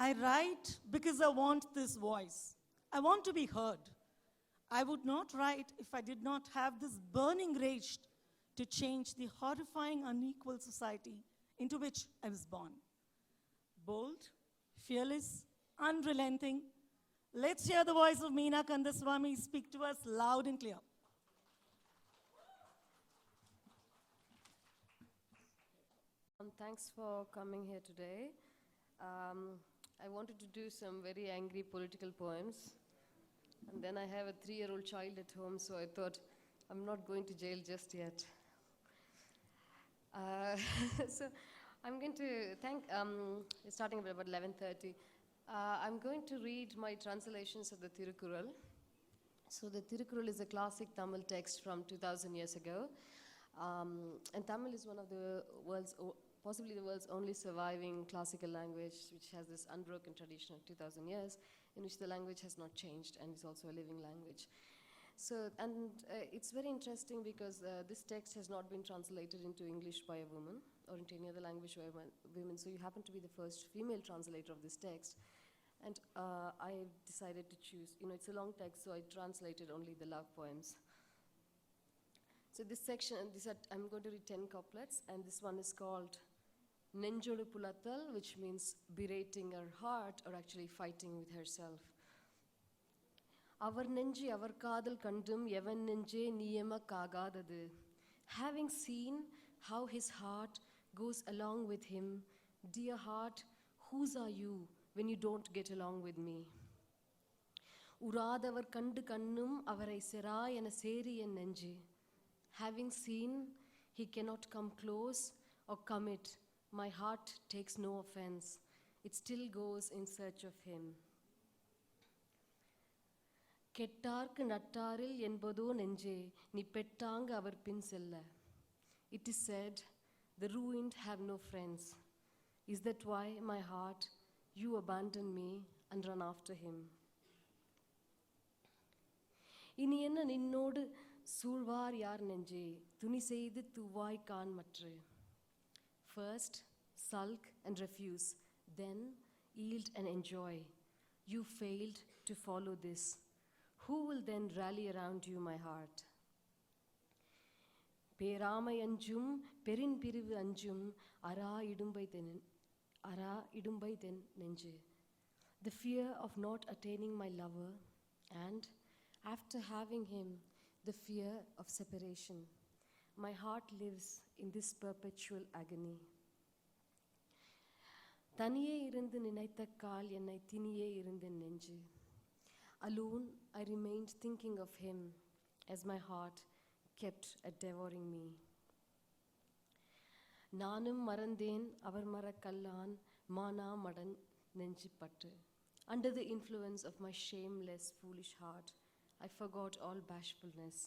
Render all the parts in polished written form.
I write because I want this voice. I want to be heard. I would not write if I did not have this burning rage to change the horrifying, unequal society into which I was born. Bold, fearless, unrelenting. Let's hear the voice of Meena Kandasamy speak to us loud and clear. Thanks for coming here today. I wanted to do some very angry political poems. And then I have a 3-year-old child at home, so I thought, I'm not going to jail just yet. So I'm going to thank, starting at about 11:30. I'm going to read my translations of the Tirukkural. So the Tirukkural is a classic Tamil text from 2000 years ago. And Tamil is one of the world's, possibly the world's only surviving classical language, which has this unbroken tradition of 2000 years, in which the language has not changed and is also a living language. So, and it's very interesting because this text has not been translated into English by a woman or into any other language by women. So you happen to be the first female translator of this text. And I decided to choose, it's a long text, so I translated only the love poems. So this section, I'm going to read 10 couplets, and this one is called Nenjodu Pulathal, which means berating her heart or actually fighting with herself. Avar nenji avar kadal kandum evan nenje niyama kagadadu. Having seen how his heart goes along with him, dear heart, whose are you when you don't get along with me? Uradavar kandu kannum avarai serai ena seri en nenji. Having seen he cannot come close or commit, my heart takes no offense. It still goes in search of him. Kettarku nattaril என்பதோ நெஞ்சே நீ பெட்டாங்க அவர் பின் செல்ல. It is said, the ruined have no friends. Is that why, my heart, you abandon me and run after him? இனி என்ன நின்னோடு சூழ்வார் யார் நெஞ்சே துணி செய்து துவாய் கான் மற்று. First, sulk and refuse, then yield and enjoy. You failed to follow this. Who will then rally around you, my heart? Peramai anjum, perin pirivu anjum, ara idumbai den nenje. The fear of not attaining my lover, and after having him, the fear of separation. My heart lives in this perpetual agony. தனியே இருந்து நினைத்த கால் என்னை தினியே இருந்த நெஞ்சு. Alone, I remained thinking of him as my heart kept devouring me. நானும் மறந்தேன் அவர் மறக்கல்லான் மானா மடன் நெஞ்சு பட்டு. Under the influence of my shameless, foolish heart, I forgot all bashfulness,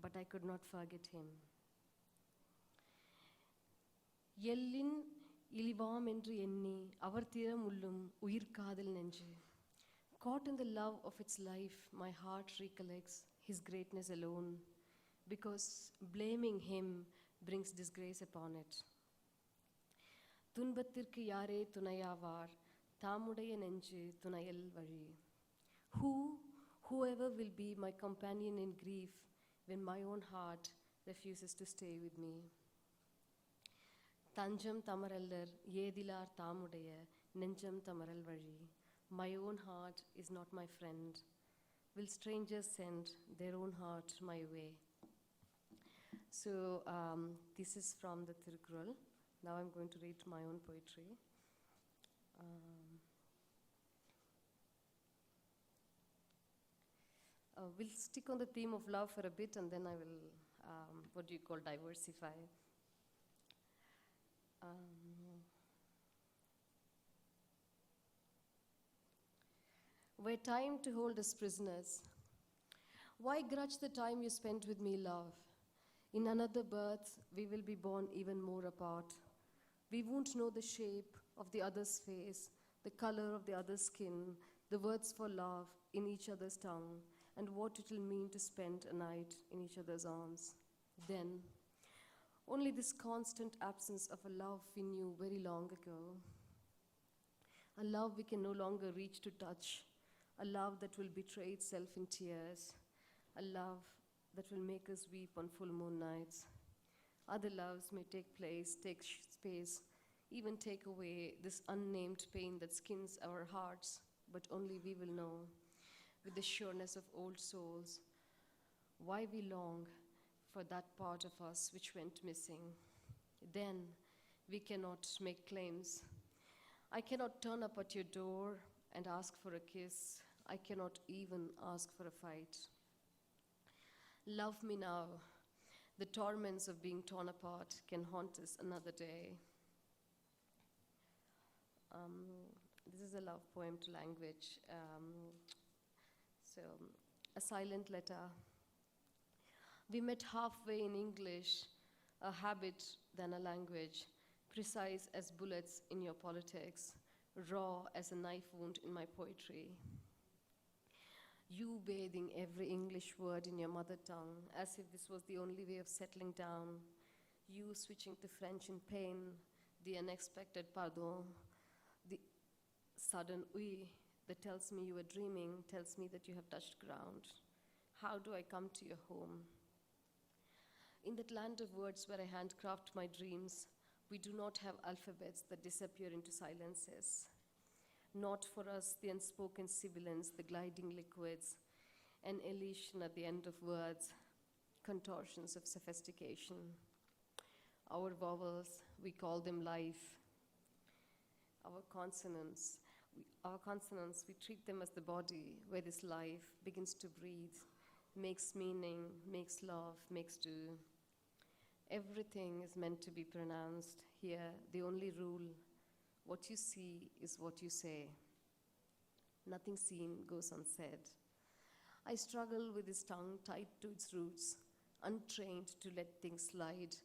but I could not forget him. எல்லின் இழிவாம் என்று எண்ணி அவர் திறம் உள்ளும் உயிர் காதல் நெஞ்சு. Caught in the love of its life, my heart recollects his greatness alone, because blaming him brings disgrace upon it. துன்பத்திற்கு யாரே துணையாவார் தாமுடைய நெஞ்சு துணையல் வழி. Whoever will be my companion in grief when my own heart refuses to stay with me? தஞ்சம் தமரல்லர் ஏதிலார் தாமுடைய நெஞ்சம் தமரல் வழி. My own heart is not my friend. Will strangers send their own heart my way? So this is from the Tirukkural. Now I'm going to read my own poetry. We'll stick on the theme of love for a bit, and then I will, what do you call, diversify. Were time to hold us prisoners, why grudge the time you spent with me, love? In another birth, we will be born even more apart. We won't know the shape of the other's face, the color of the other's skin, the words for love in each other's tongue, and what it will mean to spend a night in each other's arms. Then, only this constant absence of a love we knew very long ago. a love we can no longer reach to touch, a love that will betray itself in tears, a love that will make us weep on full moon nights. Other loves may take place, take space, even take away this unnamed pain that skins our hearts, but only we will know, with the sureness of old souls, why we long for that part of us which went missing. Then we cannot make claims. I cannot turn up at your door and ask for a kiss. I cannot even ask for a fight. Love me now. The torments of being torn apart can haunt us another day. This is a love poem to language. A silent letter. We met halfway in English, a habit than a language, precise as bullets in your politics, raw as a knife wound in my poetry. You bathing every English word in your mother tongue, as if this was the only way of settling down. You switching to French in pain, the unexpected pardon, the sudden oui that tells me you are dreaming, tells me that you have touched ground. How do I come to your home? In that land of words where I handcraft my dreams, we do not have alphabets that disappear into silences. Not for us, the unspoken sibilants, the gliding liquids, an elision at the end of words, contortions of sophistication. Our vowels, we call them life. Our consonants, we treat them as the body where this life begins to breathe, makes meaning, makes love, makes do. Everything is meant to be pronounced. Here, the only rule, what you see is what you say. Nothing seen goes unsaid. I struggle with this tongue tied to its roots, untrained to let things slide,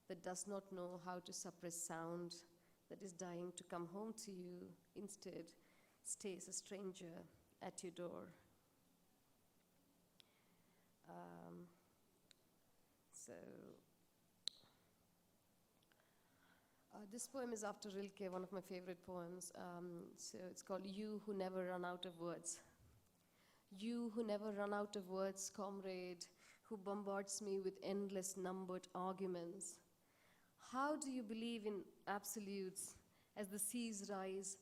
that does not know how to suppress sound, that is dying to come home to you, instead stays a stranger at your door. This poem is after Rilke, one of my favorite poems. So it's called You Who Never Run Out of Words. You who never run out of words, comrade, who bombards me with endless numbered arguments. How do you believe in absolutes as the seas rise,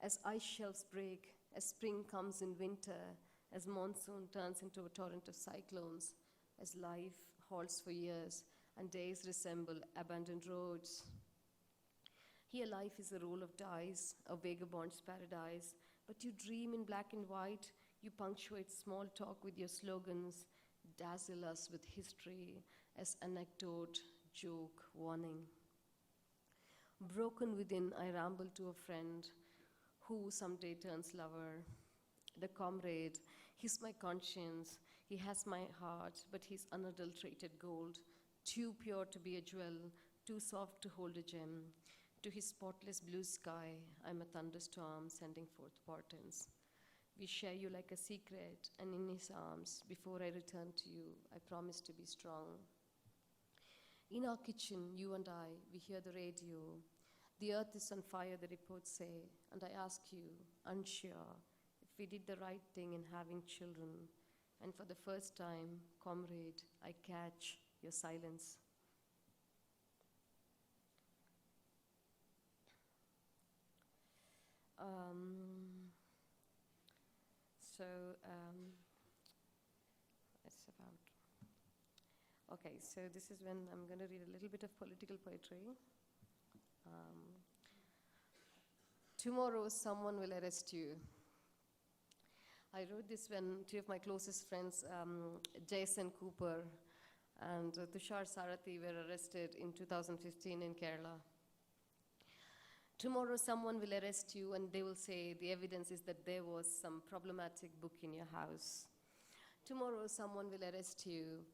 as ice shelves break, as spring comes in winter, as monsoon turns into a torrent of cyclones, as life halts for years and days resemble abandoned roads? Here life is a roll of dice, a vagabond's paradise, but you dream in black and white, you punctuate small talk with your slogans, dazzle us with history as anecdote, joke, warning. Broken within, I ramble to a friend who someday turns lover. The comrade, he's my conscience, he has my heart, but he's unadulterated gold, too pure to be a jewel, too soft to hold a gem. To his spotless blue sky, I'm a thunderstorm sending forth portents. We share you like a secret, and in his arms, before I return to you, I promise to be strong. In our kitchen, you and I, we hear the radio. The earth is on fire, the reports say, and I ask you, unsure, if we did the right thing in having children. And for the first time, comrade, I catch your silence. It's about, okay, so this is when I'm going to read a little bit of political poetry. Tomorrow someone will arrest you. I wrote this when two of my closest friends, Jason Cooper and Tushar Sarathi, were arrested in 2015 in Kerala. Tomorrow someone will arrest you and they will say the evidence is that there was some problematic book in your house. Tomorrow someone will arrest you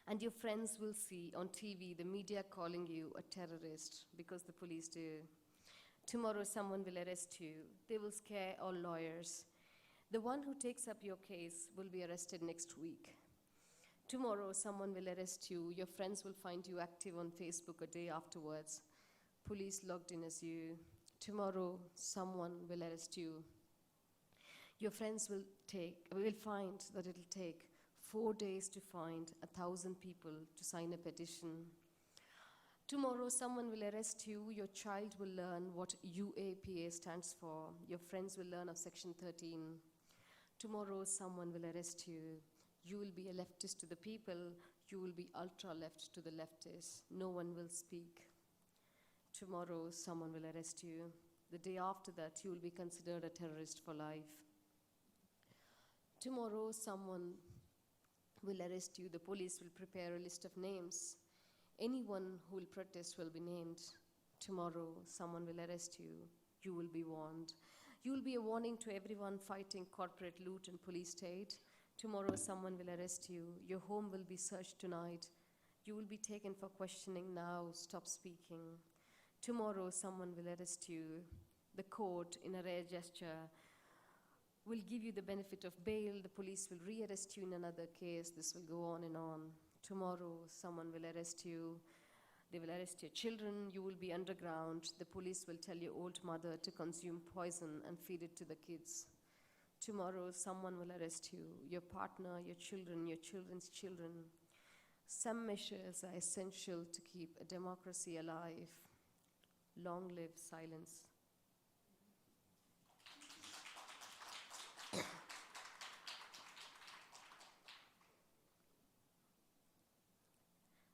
and your friends will see on TV the media calling you a terrorist because the police do. Tomorrow someone will arrest you. They will scare all lawyers. The one who takes up your case will be arrested next week. Tomorrow someone will arrest you. Your friends will find you active on Facebook a day afterwards. Police logged in as you. Tomorrow, someone will arrest you. Your friends will find that it'll take 4 days to find 1,000 people to sign a petition. Tomorrow, someone will arrest you. Your child will learn what UAPA stands for. Your friends will learn of Section 13. Tomorrow, someone will arrest you. You will be a leftist to the people. You will be ultra-left to the leftists. No one will speak. Tomorrow, someone will arrest you. The day after that, you will be considered a terrorist for life. Tomorrow, someone will arrest you. The police will prepare a list of names. Anyone who will protest will be named. Tomorrow, someone will arrest you. You will be warned. You will be a warning to everyone fighting corporate loot and police state. Tomorrow, someone will arrest you. Your home will be searched tonight. You will be taken for questioning now. Stop speaking. Tomorrow, someone will arrest you. The court, in a rare gesture, will give you the benefit of bail. The police will re-arrest you in another case. This will go on and on. Tomorrow, someone will arrest you. They will arrest your children. You will be underground. The police will tell your old mother to consume poison and feed it to the kids. Tomorrow, someone will arrest you, your partner, your children, your children's children. Some measures are essential to keep a democracy alive. Long live silence.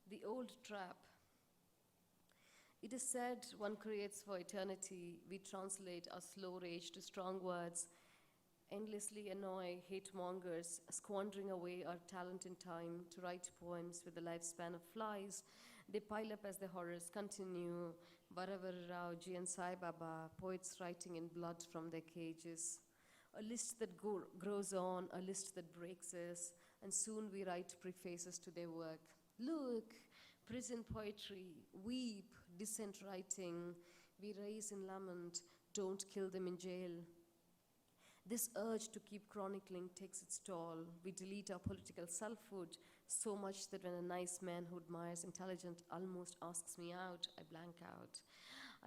The old trap. It is said one creates for eternity. We translate our slow rage to strong words, endlessly annoy hate mongers, squandering away our talent and time to write poems with the lifespan of flies. They pile up as the horrors continue. Varavar Rao, Ji and Sai Baba, poets writing in blood from their cages. A list that grows on, a list that breaks us, and soon we write prefaces to their work. Look, prison poetry, weep, dissent writing, we raise in lament, don't kill them in jail. This urge to keep chronicling takes its toll. We delete our political selfhood so much that when a nice man who admires intelligent almost asks me out, I blank out.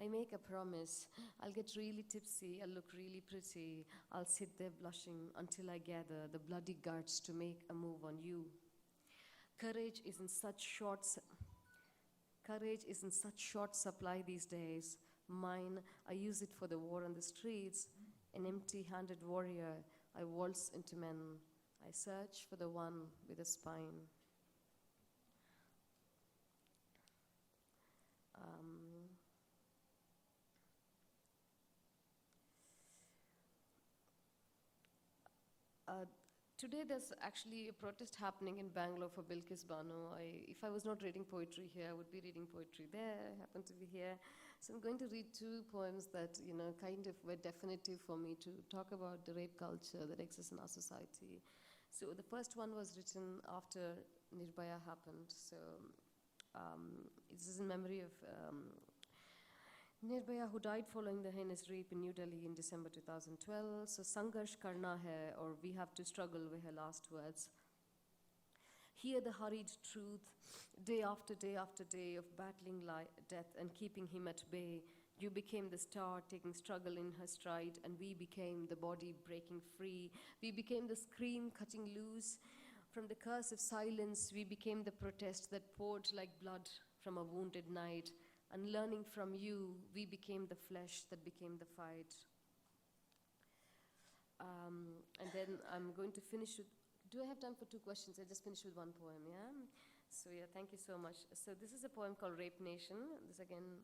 I make a promise. I'll get really tipsy, I'll look really pretty. I'll sit there blushing until I gather the bloody guts to make a move on you. Courage is in such short supply these days. Mine, I use it for the war on the streets. An empty-handed warrior, I waltz into men. I search for the one with a spine. Today there's actually a protest happening in Bangalore for Bilkis Bano. If I was not reading poetry here, I would be reading poetry there. I happen to be here. So I'm going to read 2 poems that, kind of were definitive for me to talk about the rape culture that exists in our society. So the first one was written after Nirbhaya happened. So this is in memory of Nirbhaya, who died following the heinous rape in New Delhi in December 2012. So Sangarsh Karna Hai, or we have to struggle, were her last words. Hear the hurried truth, day after day after day of battling death and keeping him at bay. You became the star, taking struggle in her stride, and we became the body breaking free. We became the scream cutting loose. From the curse of silence, we became the protest that poured like blood from a wounded night. And learning from you, we became the flesh that became the fight. And then I'm going to finish with, do I have time for 2 questions? I just finished with 1 poem, yeah? So yeah, thank you so much. So this is a poem called Rape Nation. This again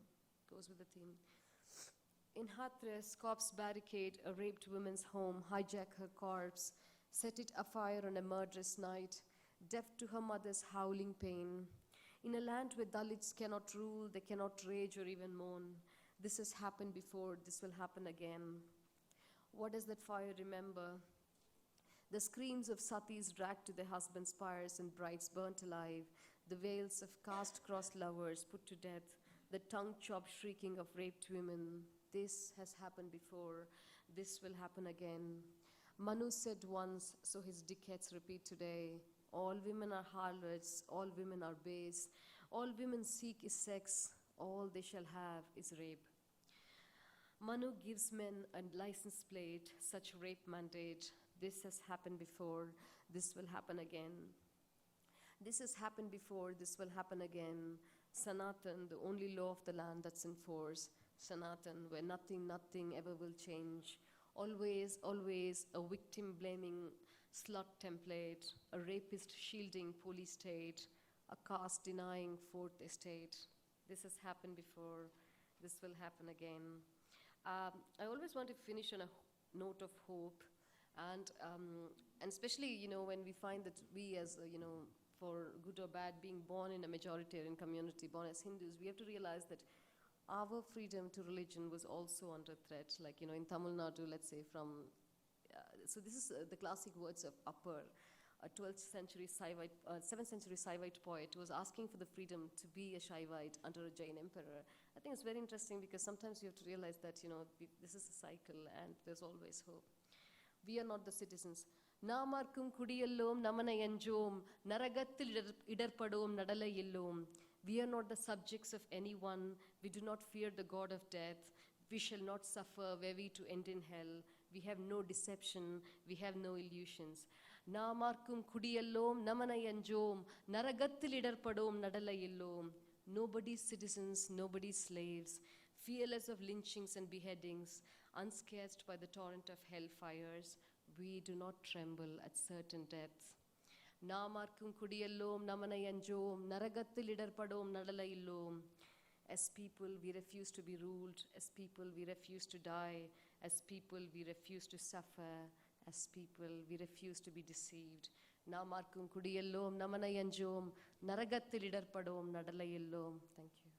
goes with the theme. In Hathras, cops barricade a raped woman's home, hijack her corpse, set it afire on a murderous night, deaf to her mother's howling pain. In a land where Dalits cannot rule, they cannot rage or even moan. This has happened before, this will happen again. What does that fire remember? The screams of satis dragged to their husbands' pyres and brides burnt alive, the wails of caste-crossed lovers put to death, the tongue-chopped shrieking of raped women. This has happened before, this will happen again. Manu said once, so his dickheads repeat today. All women are harlots, all women are base, all women seek is sex, all they shall have is rape. Manu gives men a license plate, such rape mandate. This has happened before, this will happen again. This has happened before, this will happen again. Sanatan, the only law of the land that's in force. Sanatan, where nothing ever will change. Always, always a victim blaming slut template, a rapist shielding police state, a caste denying fourth estate. This has happened before, this will happen again. I always want to finish on a note of hope, and especially, when we find that we as, for good or bad, being born in a majoritarian community, born as Hindus, we have to realize that our freedom to religion was also under threat. Like, in Tamil Nadu, let's say so this is the classic words of Appar, a 7th century Saivite poet who was asking for the freedom to be a Shaivite under a Jain emperor. I think it's very interesting because sometimes you have to realize that, this is a cycle and there's always hope. We are not the citizens. Namarkum kudiyallom namanayanjom, naragathil idarpadom nadalayillom. We are not the subjects of anyone. We do not fear the God of death. We shall not suffer, were we to end in hell. We have no deception. We have no illusions. Namarkum kudiyallom namanayanjom, naragathil idarpadom nadalayillom. Nobody's citizens, nobody's slaves, fearless of lynchings and beheadings, unscathed by the torrent of hellfires, we do not tremble at certain depths. Namarkum kudiyallom namanayanjom, naragathil idarpadom nadalayillom. As people, we refuse to be ruled. As people, we refuse to die. As people, we refuse to suffer. As people, we refuse to be deceived. Namarkum kudiyallom namanayanjom, naragathil idarpadom nadalayillom. Thank you.